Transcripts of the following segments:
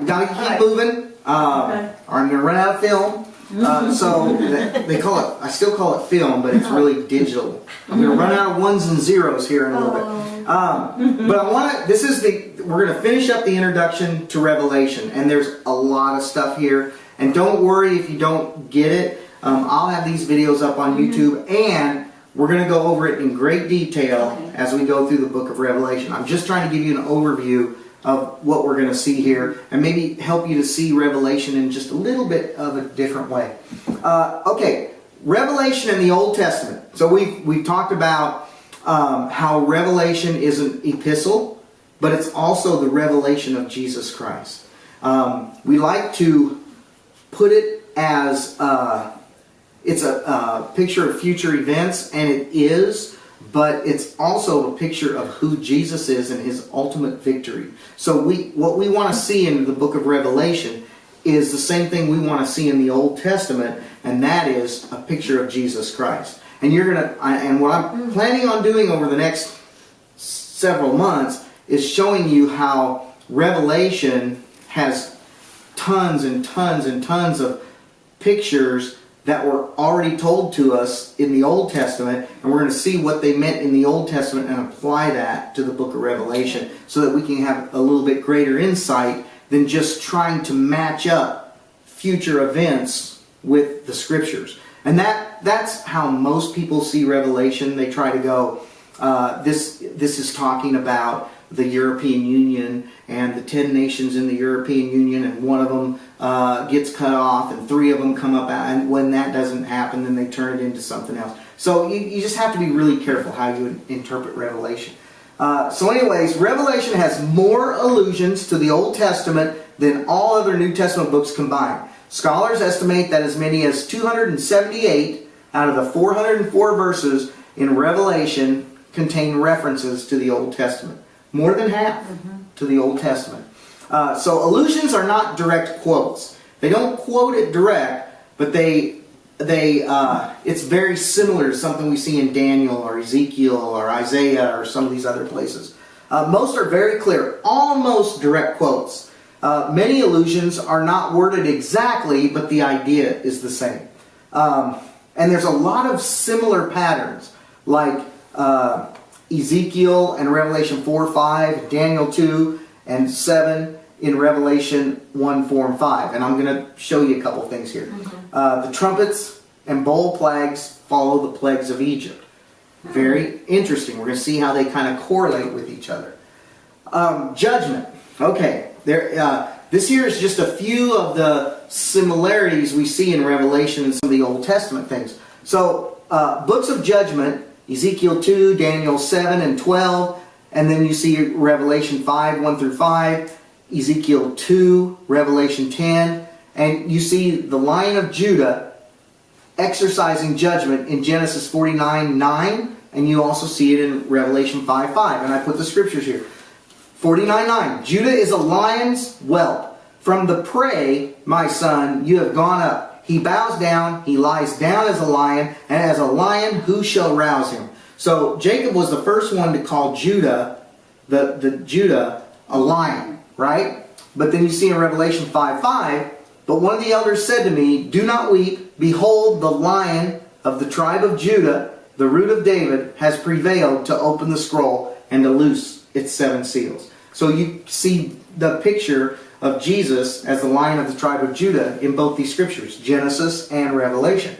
we got to keep moving. Okay. I'm going to run out of film. So they call it, I still call it film, but it's really digital. I'm going to run out of ones and zeros here in a little bit. But I want to, we're going to finish up the introduction to Revelation. And there's a lot of stuff here. And don't worry if you don't get it. I'll have these videos up on YouTube. And we're going to go over it in great detail as we go through the book of Revelation. I'm just trying to give you an overview of what we're going to see here and maybe help you to see Revelation in just a little bit of a different way. Okay, Revelation in the Old Testament. So we've talked about how Revelation is an epistle, but it's also the revelation of Jesus Christ. We like to put it as it's a picture of future events, and it is, but it's also a picture of who Jesus is and His ultimate victory. So what we want to see in the book of Revelation is the same thing we want to see in the Old Testament, and that is a picture of Jesus Christ. And and what I'm planning on doing over the next several months is showing you how Revelation has tons and tons and tons of pictures that were already told to us in the Old Testament, and we're going to see what they meant in the Old Testament and apply that to the book of Revelation so that we can have a little bit greater insight than just trying to match up future events with the Scriptures. And that's how most people see Revelation. They try to go, this is talking about the European Union and the 10 nations in the European Union, and one of them gets cut off and 3 of them come up out, and when that doesn't happen, then they turn it into something else. So you just have to be really careful how you interpret Revelation. So anyways, Revelation has more allusions to the Old Testament than all other New Testament books combined. Scholars estimate that as many as 278 out of the 404 verses in Revelation contain references to the Old Testament. More than half to the Old Testament. So allusions are not direct quotes. They don't quote it direct, but it's very similar to something we see in Daniel or Ezekiel or Isaiah or some of these other places. Most are very clear, almost direct quotes. Many allusions are not worded exactly, but the idea is the same. And there's a lot of similar patterns, like Ezekiel and Revelation 4, 5, Daniel 2 and 7 in Revelation 1, 4, and 5. And I'm going to show you a couple things here. The trumpets and bowl plagues follow the plagues of Egypt. Very interesting. We're going to see how they kind of correlate with each other. Judgment. Okay. This here is just a few of the similarities we see in Revelation and some of the Old Testament things. So, books of judgment, Ezekiel 2, Daniel 7 and 12, and then you see Revelation 5, 1 through 5, Ezekiel 2, Revelation 10, and you see the Lion of Judah exercising judgment in Genesis 49, 9, and you also see it in Revelation 5, 5, and I put the scriptures here. 49, 9, Judah is a lion's whelp. From the prey, my son, you have gone up. He bows down, he lies down as a lion, and as a lion, who shall rouse him? So Jacob was the first one to call Judah, the Judah, a lion, right? But then you see in Revelation 5:5, but one of the elders said to me, do not weep, behold, the Lion of the tribe of Judah, the root of David, has prevailed to open the scroll and to loose its 7 seals. So you see the picture of Jesus as the Lion of the tribe of Judah in both these scriptures, Genesis and Revelation.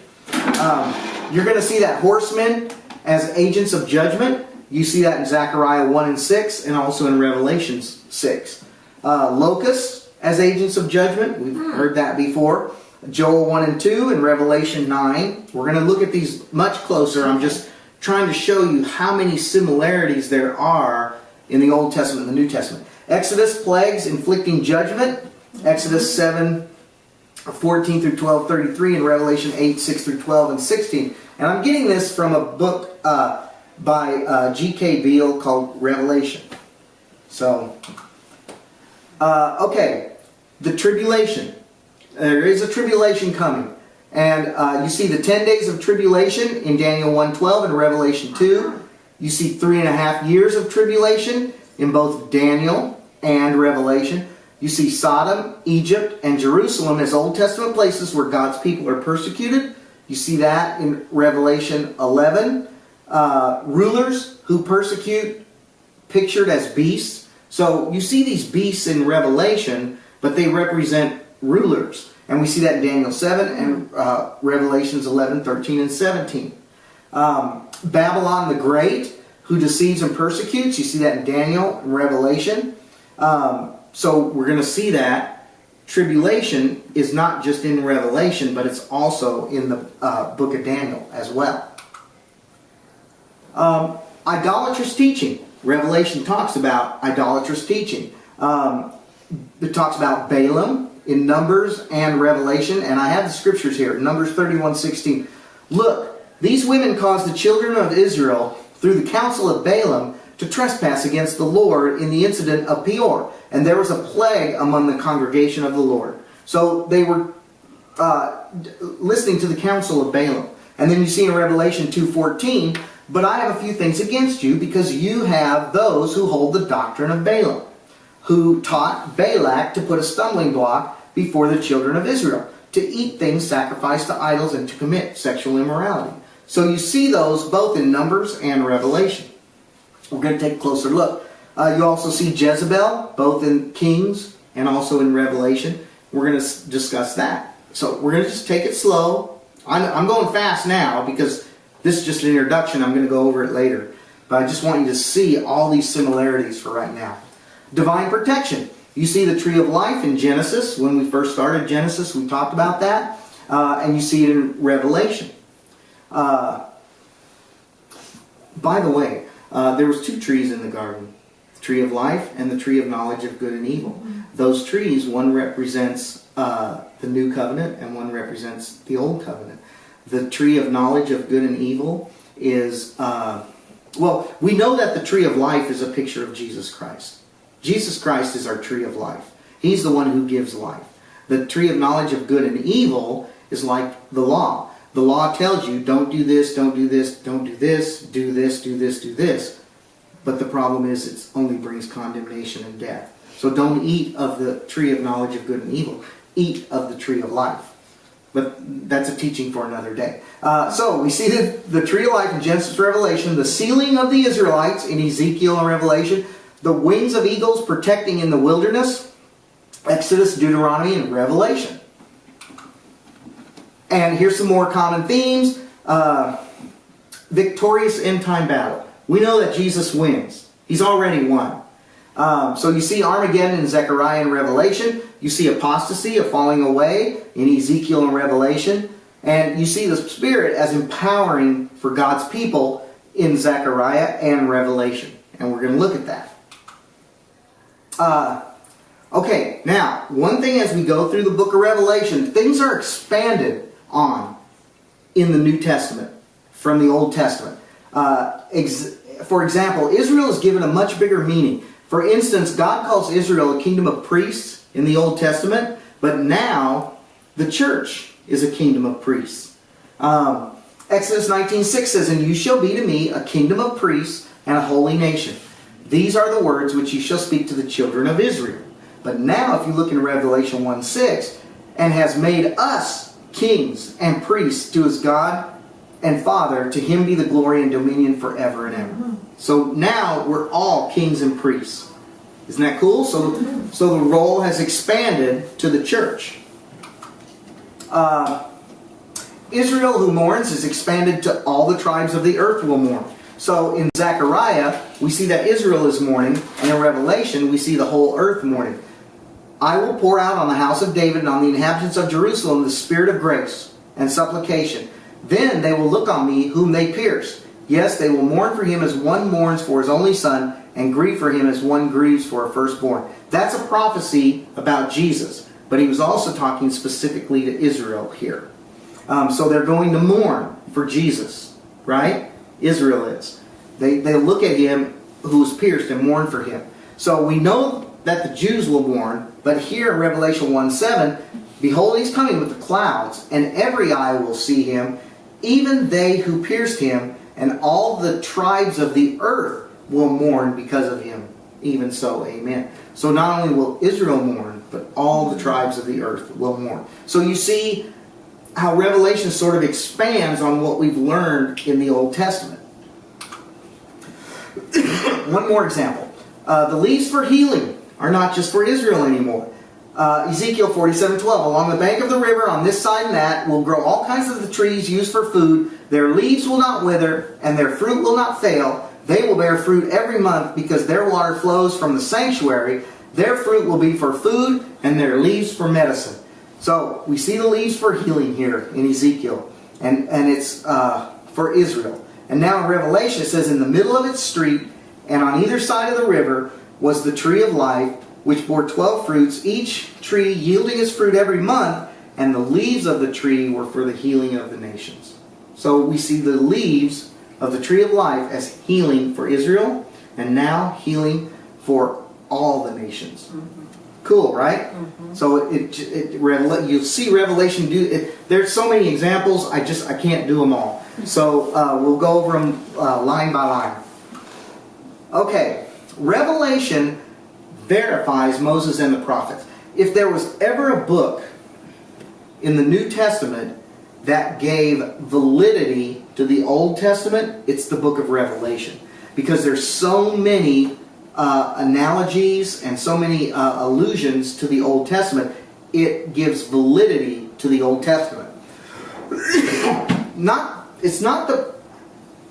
You're going to see that horsemen as agents of judgment. You see that in Zechariah 1 and 6 and also in Revelation 6. Locusts as agents of judgment. We've heard that before. Joel 1 and 2 and Revelation 9. We're going to look at these much closer. I'm just trying to show you how many similarities there are in the Old Testament and the New Testament. Exodus, plagues inflicting judgment. Exodus 7, 14 through 12, 33, and Revelation 8, 6 through 12 and 16. And I'm getting this from a book by G.K. Beale called Revelation. So, okay, the tribulation. There is a tribulation coming. And you see the 10 days of tribulation in Daniel 1:12 and Revelation 2. You see 3.5 years of tribulation in both Daniel and Revelation. You see Sodom, Egypt, and Jerusalem as Old Testament places where God's people are persecuted. You see that in Revelation 11. Rulers who persecute, pictured as beasts. So you see these beasts in Revelation, but they represent rulers. And we see that in Daniel 7 and Revelations 11, 13, and 17. Babylon the Great, who deceives and persecutes. You see that in Daniel and Revelation. So we're going to see that tribulation is not just in Revelation, but it's also in the book of Daniel as well. Idolatrous teaching. Revelation talks about idolatrous teaching. It talks about Balaam in Numbers and Revelation, and I have the scriptures here. Numbers 31:16. Look, these women caused the children of Israel through the counsel of Balaam to trespass against the Lord in the incident of Peor, and there was a plague among the congregation of the Lord. So they were listening to the counsel of Balaam. And then you see in Revelation 2:14, but I have a few things against you, because you have those who hold the doctrine of Balaam, who taught Balak to put a stumbling block before the children of Israel, to eat things sacrificed to idols and to commit sexual immorality. So you see those both in Numbers and Revelation. We're going to take a closer look. You also see Jezebel, both in Kings and also in Revelation. We're going to discuss that. So we're going to just take it slow. I'm going fast now because this is just an introduction. I'm going to go over it later. But I just want you to see all these similarities for right now. Divine protection. You see the tree of life in Genesis. When we first started Genesis, we talked about that. And you see it in Revelation. By the way, there was two trees in the garden. The tree of life and the tree of knowledge of good and evil. Those trees, one represents the new covenant and one represents the old covenant. The tree of knowledge of good and evil is, well, we know that the tree of life is a picture of Jesus Christ. Jesus Christ is our tree of life. He's the one who gives life. The tree of knowledge of good and evil is like the law. The law tells you, don't do this, don't do this, don't do this, do this, do this, do this. But the problem is it only brings condemnation and death. So don't eat of the tree of knowledge of good and evil. Eat of the tree of life. But that's a teaching for another day. So we see the tree of life in Genesis, Revelation, the sealing of the Israelites in Ezekiel and Revelation, the wings of eagles protecting in the wilderness, Exodus, Deuteronomy, and Revelation. And here's some more common themes. Victorious end-time battle. We know that Jesus wins. He's already won. So you see Armageddon in Zechariah and Revelation. You see apostasy, a falling away in Ezekiel and Revelation. And you see the Spirit as empowering for God's people in Zechariah and Revelation. And we're going to look at that. Okay, now, one thing as we go through the book of Revelation, things are expanded on in the New Testament from the Old Testament. For example, Israel is given a much bigger meaning. For instance, God calls Israel a kingdom of priests in the Old Testament, but now the church is a kingdom of priests. Exodus 19:6 says, and you shall be to me a kingdom of priests and a holy nation. These are the words which you shall speak to the children of Israel. But now if you look in Revelation 1:6, and has made us kings and priests to his God and Father, to him be the glory and dominion forever and ever. So now we're all kings and priests. Isn't that cool? So the role has expanded to the church. Israel who mourns is expanded to all the tribes of the earth will mourn. So in Zechariah, we see that Israel is mourning, and in Revelation, we see the whole earth mourning. I will pour out on the house of David and on the inhabitants of Jerusalem the spirit of grace and supplication. Then they will look on me whom they pierced. Yes, they will mourn for him as one mourns for his only son, and grieve for him as one grieves for a firstborn. That's a prophecy about Jesus, but he was also talking specifically to Israel here. So they're going to mourn for Jesus, right? Israel is. They look at him who was pierced and mourn for him. So we know that the Jews will mourn, but here in Revelation 1:7, behold, he's coming with the clouds, and every eye will see him, even they who pierced him, and all the tribes of the earth will mourn because of him. Even so, amen. So not only will Israel mourn, but all the tribes of the earth will mourn. So you see how Revelation sort of expands on what we've learned in the Old Testament. One more example. The leaves for healing are not just for Israel anymore. Ezekiel 47:12, along the bank of the river on this side and that will grow all kinds of the trees used for food. Their leaves will not wither, and their fruit will not fail. They will bear fruit every month, because their water flows from the sanctuary. Their fruit will be for food, and their leaves for medicine. So we see the leaves for healing here in Ezekiel, and it's for Israel. And now in Revelation it says, in the middle of its street and on either side of the river was the tree of life, which bore 12 fruits, each tree yielding its fruit every month, and the leaves of the tree were for the healing of the nations. So we see the leaves of the tree of life as healing for Israel, and now healing for all the nations. Mm-hmm. Cool, right? Mm-hmm. So you'll see Revelation do it. There's so many examples. I can't do them all. So we'll go over them line by line. Okay, Revelation verifies Moses and the prophets. If there was ever a book in the New Testament that gave validity to the Old Testament, it's the book of Revelation, because there's so many analogies and so many allusions to the Old Testament. It gives validity to the Old Testament.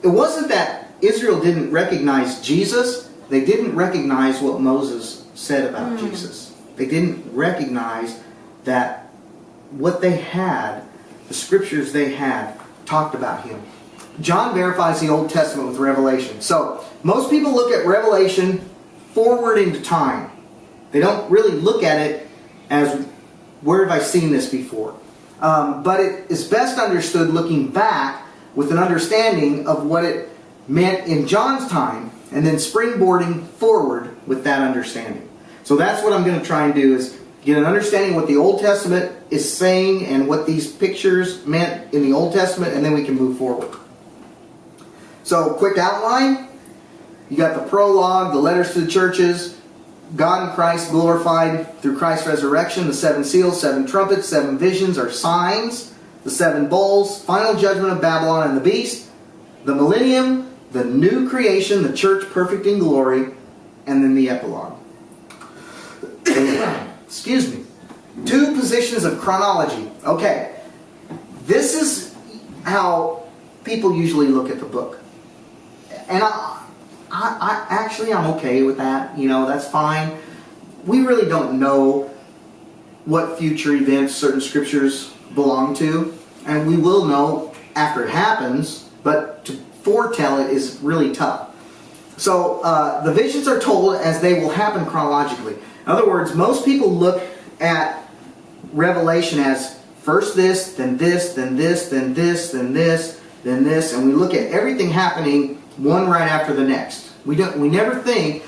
It wasn't that Israel didn't recognize Jesus. They didn't recognize what Moses said about Jesus. They didn't recognize that what they had, the scriptures they had, talked about him. John verifies the Old Testament with Revelation. So most people look at Revelation forward into time. They don't really look at it as, where have I seen this before? But it is best understood looking back with an understanding of what it meant in John's time, and then springboarding forward with that understanding. So that's what I'm going to try and do, is get an understanding of what the Old Testament is saying and what these pictures meant in the Old Testament, and then we can move forward. So, quick outline. You got the prologue, the letters to the churches, God and Christ glorified through Christ's resurrection, the 7 seals, 7 trumpets, 7 visions are signs, the 7 bowls, final judgment of Babylon and the beast, the millennium, the new creation, the church perfect in glory, and then the epilogue. Excuse me. 2 positions of chronology. Okay. This is how people usually look at the book. And I'm okay with that. That's fine. We really don't know what future events certain scriptures belong to. And we will know after it happens, but to foretell it is really tough. So the visions are told as they will happen chronologically. In other words, most people look at Revelation as first this, then this, then this, then this, then this, then this, and we look at everything happening one right after the next. We never think,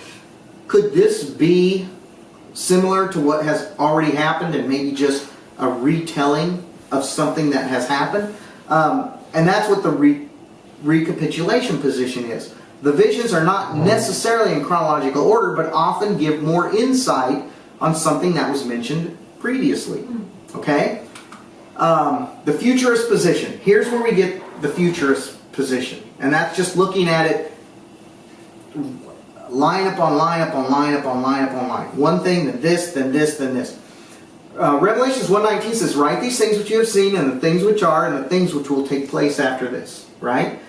could this be similar to what has already happened and maybe just a retelling of something that has happened? And that's what the recapitulation position is. The visions are not necessarily in chronological order, but often give more insight on something that was mentioned previously. Okay? The futurist position. Here's where we get the futurist position. And that's just looking at it line upon line upon line upon line upon line. One thing, then this, then this, then this. Revelations 1:19 says, write these things which you have seen, and the things which are, and the things which will take place after this. Right?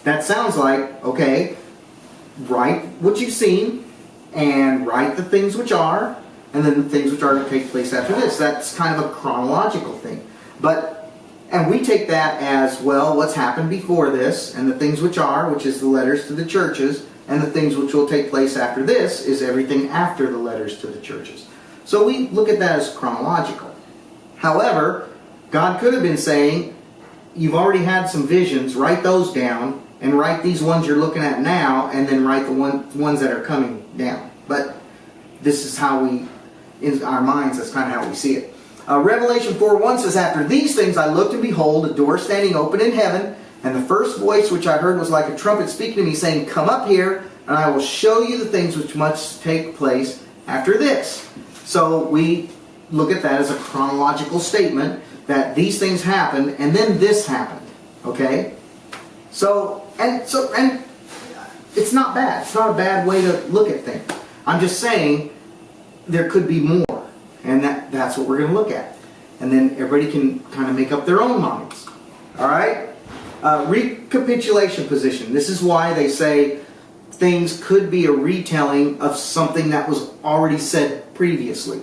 That sounds like, okay, write what you've seen, and write the things which are, and then the things which are to take place after this. That's kind of a chronological thing. And we take that as, well, what's happened before this, and the things which are, which is the letters to the churches, and the things which will take place after this is everything after the letters to the churches. So we look at that as chronological. However, God could have been saying, you've already had some visions, write those down, and write these ones you're looking at now, and then write the ones that are coming down. But this is how in our minds, that's kind of how we see it. Revelation 4:1 says, after these things I looked, and behold, a door standing open in heaven, and the first voice which I heard was like a trumpet speaking to me, saying, come up here, and I will show you the things which must take place after this. So we look at that as a chronological statement that these things happened and then this happened. Okay? So it's not bad. It's not a bad way to look at things. I'm just saying there could be more. And that's what we're going to look at. And then everybody can kind of make up their own minds. Alright? Recapitulation position. This is why they say things could be a retelling of something that was already said previously.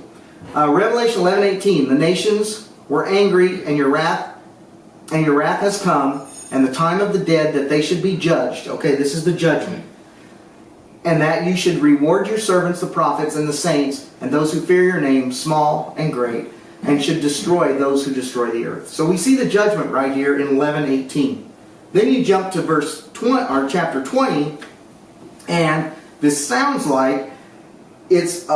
Revelation 11:18. The nations were angry, and your wrath has come, and the time of the dead that they should be judged. Okay, this is the judgment. And that you should reward your servants, the prophets, and the saints, and those who fear your name, small and great, and should destroy those who destroy the earth. So we see the judgment right here in 11:18. Then you jump to verse 20, or chapter 20, and this sounds like it's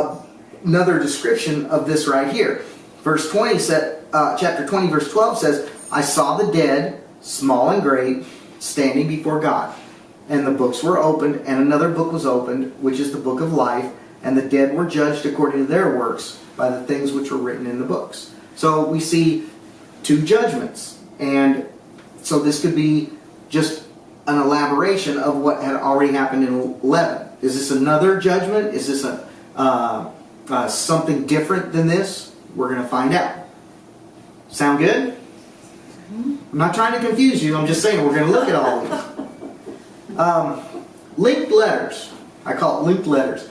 another description of this right here. Verse 20 said, chapter 20, verse 12 says, I saw the dead, small and great, standing before God. And the books were opened, and another book was opened, which is the book of life, and the dead were judged according to their works by the things which were written in the books. So we see two judgments. And so this could be just an elaboration of what had already happened in 11. Is this another judgment? Is this something different than this? We're going to find out. Sound good? I'm not trying to confuse you. I'm just saying we're going to look at all of these. Linked letters. I call it linked letters.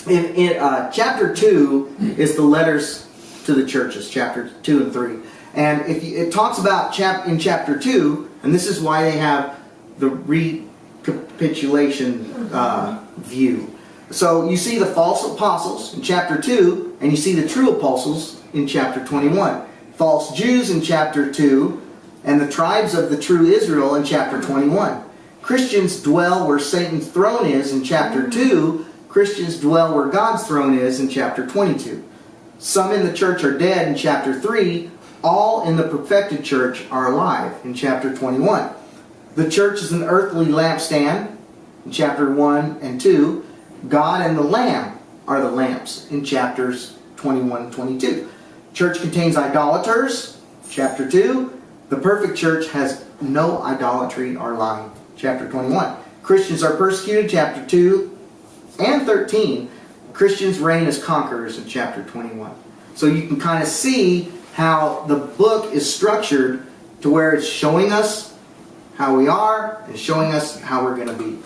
In chapter 2 is the letters to the churches, chapter 2 and 3. And it talks about in chapter 2, and this is why they have the recapitulation view. So you see the false apostles in chapter 2, and you see the true apostles in chapter 21. False Jews in chapter 2, and the tribes of the true Israel in chapter 21. Christians dwell where Satan's throne is in chapter 2. Christians dwell where God's throne is in chapter 22. Some in the church are dead in chapter 3. All in the perfected church are alive in chapter 21. The church is an earthly lampstand in chapter 1 and 2. God and the Lamb are the lamps in chapters 21 and 22. Church contains idolaters, chapter 2. The perfect church has no idolatry or lying, chapter 21. Christians are persecuted, chapter 2 and 13. Christians reign as conquerors in chapter 21. So you can kind of see how the book is structured to where it's showing us how we are and showing us how we're going to be.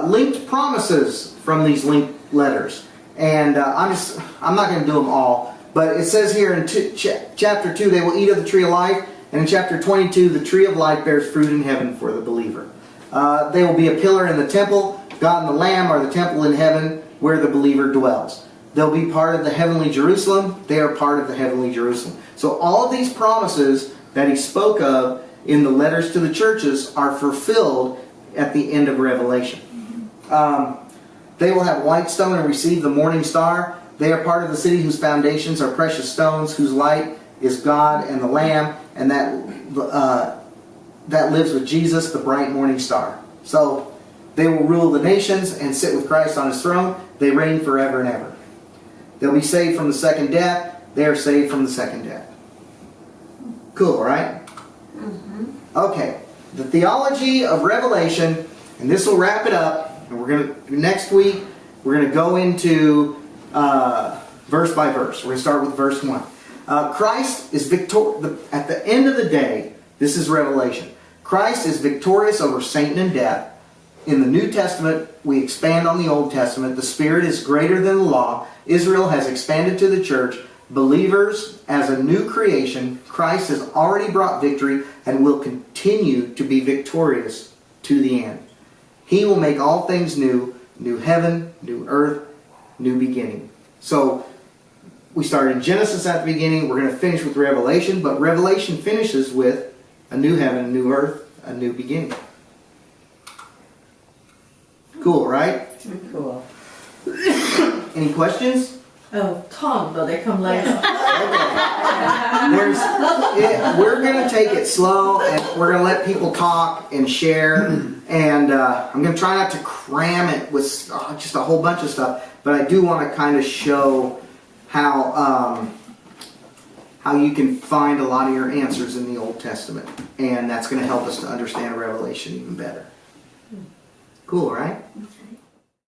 Linked promises from these linked letters. And I'm not going to do them all. But it says here in chapter 2, they will eat of the tree of life. And in chapter 22, the tree of life bears fruit in heaven for the believer. They will be a pillar in the temple. God and the Lamb are the temple in heaven where the believer dwells. They'll be part of the heavenly Jerusalem. They are part of the heavenly Jerusalem. So all of these promises that he spoke of in the letters to the churches are fulfilled at the end of Revelation. They will have white stone and receive the morning star. They are part of the city whose foundations are precious stones, whose light is God and the Lamb, and that lives with Jesus, the bright morning star. So they will rule the nations and sit with Christ on his throne. They reign forever and ever. They'll be saved from the second death. They are saved from the second death. Cool, right? Okay. The theology of Revelation, and this will wrap it up. And next week we're going to go into verse by verse. We're going to start with verse 1. Christ is victorious. At the end of the day, this is Revelation. Christ is victorious over Satan and death. In the New Testament, we expand on the Old Testament. The Spirit is greater than the law. Israel has expanded to the church. Believers as a new creation. Christ has already brought victory and will continue to be victorious to the end. He will make all things new. New heaven, new earth, new beginning. So, we started in Genesis at the beginning. We're going to finish with Revelation. But Revelation finishes with a new heaven, a new earth, a new beginning. Cool, right? Cool. Any questions? Oh, Tom, though, they come later. We're going to take it slow, and we're going to let people talk and share. And I'm going to try not to cram it with just a whole bunch of stuff. But I do want to kind of show how you can find a lot of your answers in the Old Testament, and that's going to help us to understand Revelation even better. Cool, right? Okay.